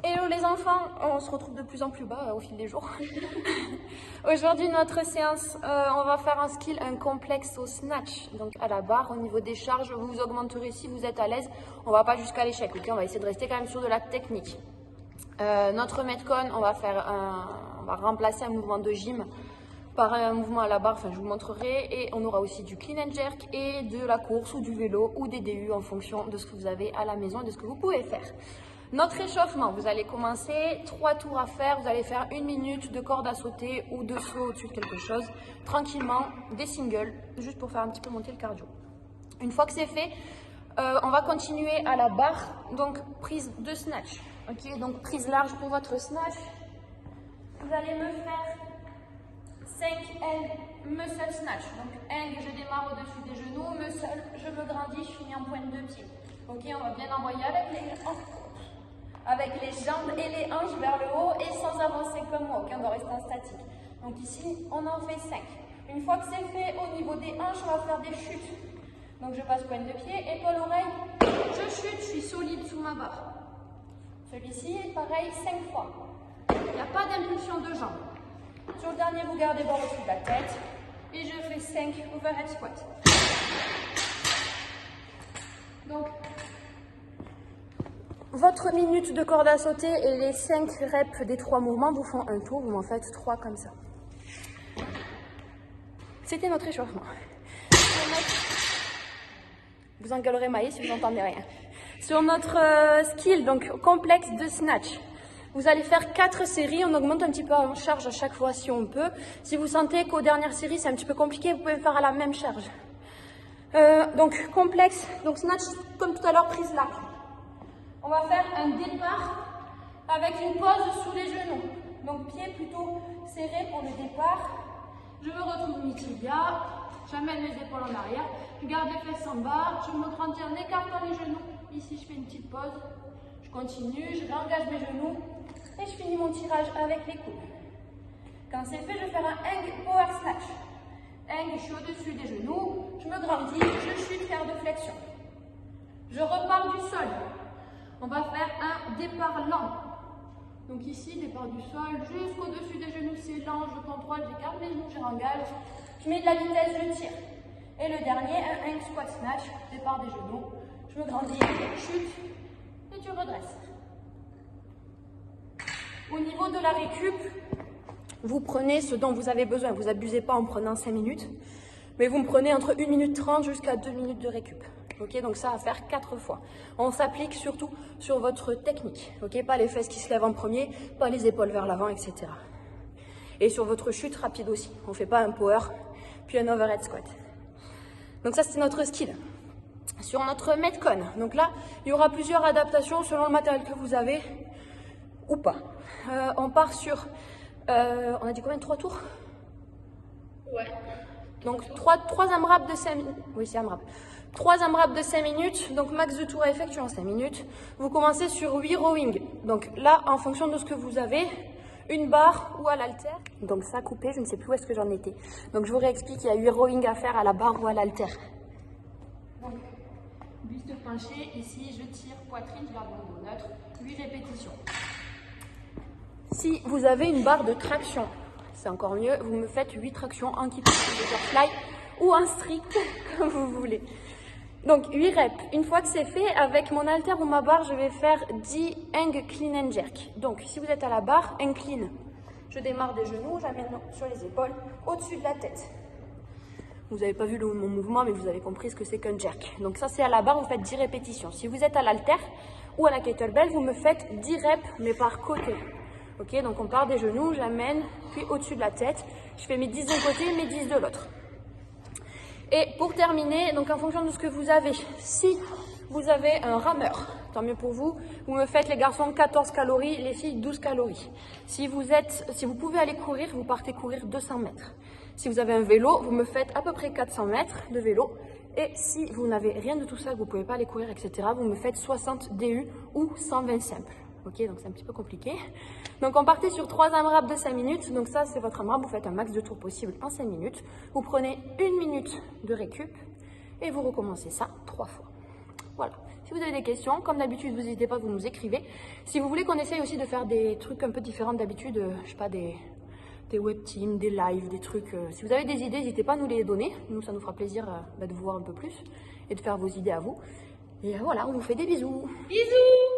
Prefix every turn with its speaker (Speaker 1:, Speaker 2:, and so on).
Speaker 1: Hello les enfants, on se retrouve de plus en plus bas au fil des jours. Aujourd'hui notre séance, on va faire un complexe au snatch, donc à la barre au niveau des charges, vous augmenterez si vous êtes à l'aise, on va pas jusqu'à l'échec, ok, on va essayer de rester quand même sur de la technique. Notre metcon, on va remplacer un mouvement de gym par un mouvement à la barre, enfin je vous montrerai, et on aura aussi du clean and jerk et de la course ou du vélo ou des DU en fonction de ce que vous avez à la maison et de ce que vous pouvez faire. Notre échauffement, vous allez commencer 3 tours à faire, vous allez faire 1 minute de corde à sauter ou de saut au-dessus de quelque chose, tranquillement, des singles, juste pour faire un petit peu monter le cardio. Une fois que c'est fait, on va continuer à la barre, donc prise de snatch, ok, donc prise large pour votre snatch, vous allez me faire 5 hang muscle snatch, donc hang, je démarre au-dessus des genoux, muscle, je me grandis, je finis en pointe de pied, ok, on va bien envoyer avec les jambes et les hanches vers le haut et sans avancer comme moi, ok, on doit rester en statique. Donc ici, on en fait 5. Une fois que c'est fait, au niveau des hanches, on va faire des chutes. Donc je passe pointe de pied, épaule, oreille, je chute, je suis solide sous ma barre. Celui-ci, pareil, 5 fois. Il n'y a pas d'impulsion de jambes. Sur le dernier, vous gardez barre au-dessus de la tête. Et je fais 5 overhead squats. Donc, votre minute de corde à sauter et les 5 reps des 3 mouvements vous font un tour, vous m'en faites 3 comme ça. C'était notre échauffement. Vous en galerez maillé si vous n'entendez rien. Sur notre skill, donc complexe de snatch, vous allez faire 4 séries, on augmente un petit peu en charge à chaque fois si on peut. Si vous sentez qu'aux dernières séries c'est un petit peu compliqué, vous pouvez le faire à la même charge. Donc complexe, donc snatch comme tout à l'heure, prise large. On va faire un départ avec une pause sous les genoux. Donc pied plutôt serré pour le départ. Je me retrouve mi-tibia, j'amène les épaules en arrière, je garde les fesses en bas, je me grandis en écartant les genoux. Ici je fais une petite pause, je continue, je réengage mes genoux et je finis mon tirage avec les coudes. Quand c'est fait, je vais faire un hang power snatch. Hang, je suis au-dessus des genoux, je me grandis, je chute, quart de flexion. Je repars du sol. On va faire un départ lent. Donc ici, départ du sol jusqu'au-dessus des genoux, c'est lent, je contrôle, j'écarte les genoux, je réengage, je mets de la vitesse, je tire. Et le dernier, un hang squat snatch, départ des genoux, je me grandis, chute et tu redresses. Au niveau de la récup, vous prenez ce dont vous avez besoin, vous n'abusez pas en prenant 5 minutes, mais vous me prenez entre 1 minute 30 jusqu'à 2 minutes de récup. Ok, donc ça à faire 4 fois. On s'applique surtout sur votre technique. Ok, pas les fesses qui se lèvent en premier, pas les épaules vers l'avant, etc. Et sur votre chute rapide aussi. On ne fait pas un power, puis un overhead squat. Donc ça, c'est notre skill. Sur notre metcon, donc là, il y aura plusieurs adaptations selon le matériel que vous avez ou pas. On part sur, on a dit combien de 3 tours? Ouais. Donc 3 AMRAP de 5 minutes. Oui, c'est AMRAP. 3 AMRAP de 5 minutes, donc max de tours à effectuer en 5 minutes. Vous commencez sur 8 rowing. Donc là, en fonction de ce que vous avez, une barre ou à l'haltère. Donc ça coupé, je ne sais plus où est-ce que j'en étais. Donc je vous réexplique, il y a 8 rowing à faire à la barre ou à l'haltère. Donc, buste penché, ici je tire poitrine, je garde mon dos neutre, 8 répétitions. Si vous avez une barre de traction, c'est encore mieux, vous me faites 8 tractions en kick, butterfly ou en strict, comme vous voulez. Donc 8 reps. Une fois que c'est fait, avec mon haltère ou ma barre, je vais faire 10 hang clean and jerk. Donc si vous êtes à la barre, hang clean. Je démarre des genoux, j'amène sur les épaules, au-dessus de la tête. Vous n'avez pas vu mon mouvement, mais vous avez compris ce que c'est qu'un jerk. Donc ça c'est à la barre, vous faites 10 répétitions. Si vous êtes à l'haltère ou à la kettlebell, vous me faites 10 reps, mais par côté. Ok, donc on part des genoux, j'amène, puis au-dessus de la tête. Je fais mes 10 d'un côté, mes 10 de l'autre. Et pour terminer, donc en fonction de ce que vous avez, si vous avez un rameur, tant mieux pour vous, vous me faites les garçons 14 calories, les filles 12 calories. Si vous pouvez aller courir, vous partez courir 200 mètres. Si vous avez un vélo, vous me faites à peu près 400 mètres de vélo. Et si vous n'avez rien de tout ça, que vous ne pouvez pas aller courir, etc., vous me faites 60 DU ou 120 simples. Ok, donc c'est un petit peu compliqué. Donc on partait sur 3 AMRAP de 5 minutes. Donc ça, c'est votre AMRAP. Vous faites un max de tours possible en 5 minutes. Vous prenez 1 minute de récup et vous recommencez ça 3 fois. Voilà. Si vous avez des questions, comme d'habitude, vous n'hésitez pas, vous nous écrivez. Si vous voulez qu'on essaye aussi de faire des trucs un peu différents d'habitude, je sais pas, des web teams, des lives, des trucs. Si vous avez des idées, n'hésitez pas à nous les donner. Nous, ça nous fera plaisir de vous voir un peu plus et de faire vos idées à vous. Et voilà, on vous fait des bisous.
Speaker 2: Bisous!